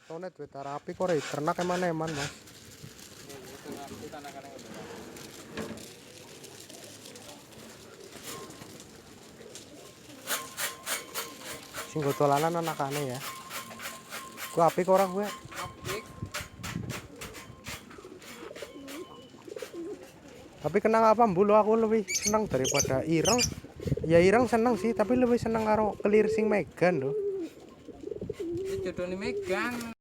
Fotone duwe terapi kok ternak eman-eman, Mas. Sing go dolanan anakane ya. Ku apik ora gue? Apik. Tapi kenang apa mbulu aku lebih seneng daripada ireng. Ya ireng seneng sih, tapi lebih seneng karo kelir sing Megan lho. Iki jodone Megan.